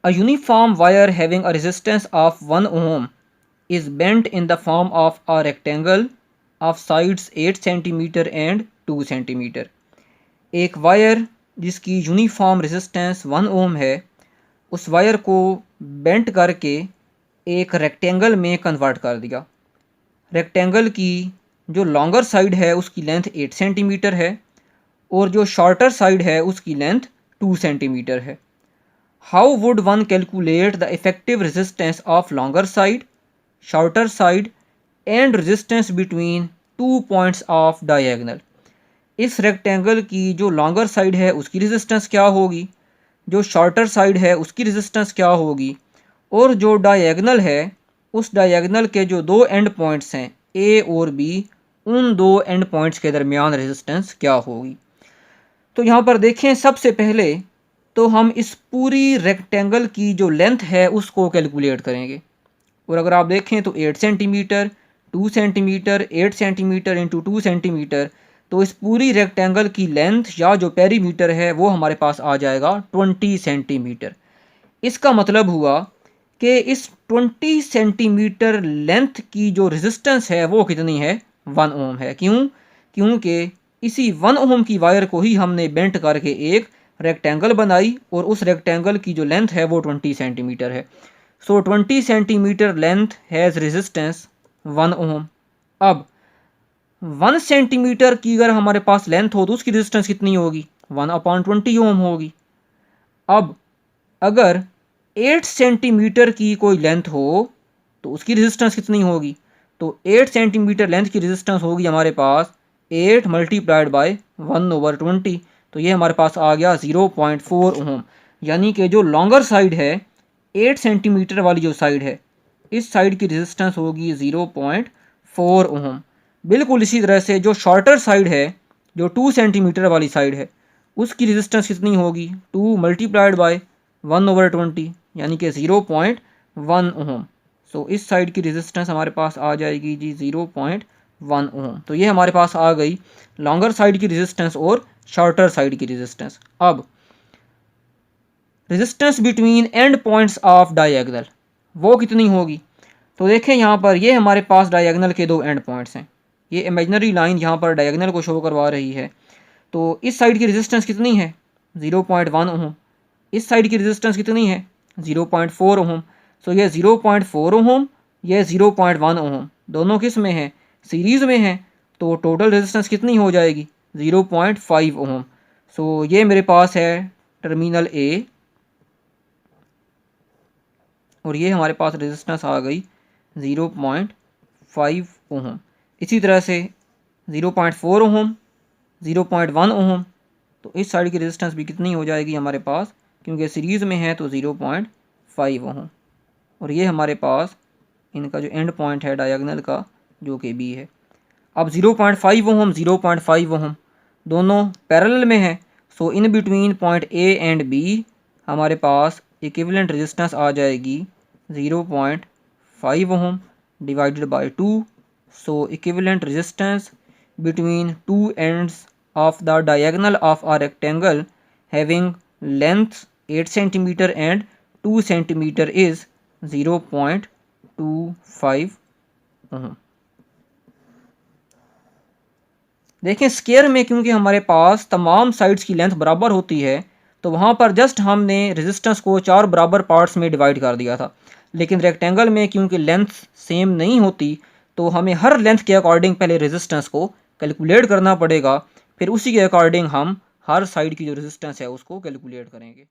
A uniform wire having a resistance of 1 ohm is bent in the form of a rectangle of sides 8 cm and 2 cm. एक wire जिसकी uniform resistance 1 ओम है, उस wire को bent करके एक rectangle में convert कर दिया। रेक्टेंगल की जो लॉन्गर साइड है उसकी लेंथ 8 सेंटीमीटर है और जो शॉर्टर साइड है उसकी लेंथ 2 सेंटीमीटर है। How would one calculate the effective resistance of longer side, shorter side and resistance between 2 points of diagonal. इस रेक्टेंगल की जो लॉन्गर साइड है उसकी रेजिस्टेंस क्या होगी, जो शॉर्टर साइड है उसकी रेजिस्टेंस क्या होगी, और जो डायगोनल है उस डायगोनल के जो दो एंड पॉइंट्स हैं ए और बी, उन दो एंड पॉइंट्स के दरमियान रेजिस्टेंस क्या होगी। तो यहाँ पर देखें, सबसे पहले तो हम इस पूरी रेक्टेंगल की जो लेंथ है उसको कैलकुलेट करेंगे। और अगर आप देखें तो 8 centimetre, 2 centimetre, 8 centimetre into 2 centimetre, तो इस पूरी रेक्टेंगल की लेंथ या जो पेरीमीटर है वो हमारे पास आ जाएगा 20 सेंटीमीटर। इसका मतलब हुआ कि इस 20 सेंटीमीटर लेंथ की जो रेजिस्टेंस है वो कितनी है, 1 ओम है। क्यों? क्योंकि इसी 1 ओम की वायर को ही हमने बेंट करके एक रेक्टेंगल बनाई और उस रेक्टेंगल की जो लेंथ है वो 20 सेंटीमीटर है। सो 20 सेंटीमीटर लेंथ हैज़ रेजिस्टेंस 1 ओम। अब 1 सेंटीमीटर की अगर हमारे पास लेंथ हो तो उसकी रेजिस्टेंस कितनी होगी, 1/20 ओम होगी। अब अगर 8 सेंटीमीटर की कोई लेंथ हो तो उसकी रेजिस्टेंस कितनी होगी, तो 8 सेंटीमीटर लेंथ की रेजिस्टेंस होगी हमारे पास 8 मल्टीप्लाइड बाय 1/20। तो ये हमारे पास आ गया 0.4 ओम। यानी कि जो लॉन्गर साइड है, 8 सेंटीमीटर वाली जो साइड है, इस साइड की रेजिस्टेंस होगी 0.4 ओम। बिल्कुल इसी तरह से जो शॉर्टर साइड है, जो 2 सेंटीमीटर वाली साइड है, उसकी रेजिस्टेंस कितनी होगी, 2 मल्टीप्लाइड बाय 1/20 यानी कि 0.1 ओम। सो इस साइड की रेजिस्टेंस हमारे पास आ जाएगी जी 0.1 ओम। तो ये हमारे पास आ गई लॉन्गर साइड की रेजिस्टेंस और शॉर्टर साइड की रेजिस्टेंस। अब resistance between and points of diagonal वो कितनी होगी, तो देखें यहाँ पर ये हमारे पास डायगोनल के दो एंड पॉइंट्स हैं। ये इमेजिनरी लाइन यहाँ पर डायगोनल को शो करवा रही है। तो इस साइड की रेजिस्टेंस कितनी है, 0.1 ओम। इस साइड की रेजिस्टेंस कितनी है, 0.4 ओम। सो ये 0.4 ओम, ये 0.1 ओम, दोनों किस में है, सीरीज़ में है। तो टोटल रेजिस्टेंस कितनी हो जाएगी, 0.5 ओम। सो ये मेरे पास है टर्मिनल ए और ये हमारे पास रेजिस्टेंस आ गई 0.5 ओम। इसी तरह से 0.4 ओम, 0.1 ओम, तो इस साइड की रेजिस्टेंस भी कितनी हो जाएगी हमारे पास, क्योंकि सीरीज़ में है तो 0.5 ओम। और ये हमारे पास इनका जो एंड पॉइंट है डायगोनल का जो कि बी है। अब 0.5 ओम 0.5 ओम दोनों पैरेलल में है। So in between point A and B हमारे पास इक्विवेलेंट रेजिस्टेंस आ जाएगी 0.5 ohm divided by 2। So equivalent resistance between two ends of the diagonal of a rectangle having length 8 cm and 2 cm is 0.25 ओम। देखें square में क्योंकि हमारे पास तमाम sides की लेंथ बराबर होती है तो वहाँ पर जस्ट हमने रेजिस्टेंस को 4 बराबर पार्ट्स में डिवाइड कर दिया था। लेकिन रेक्टेंगल में क्योंकि लेंथ सेम नहीं होती तो हमें हर लेंथ के अकॉर्डिंग पहले रेजिस्टेंस को कैलकुलेट करना पड़ेगा, फिर उसी के अकॉर्डिंग हम हर साइड की जो रेजिस्टेंस है उसको कैलकुलेट करेंगे।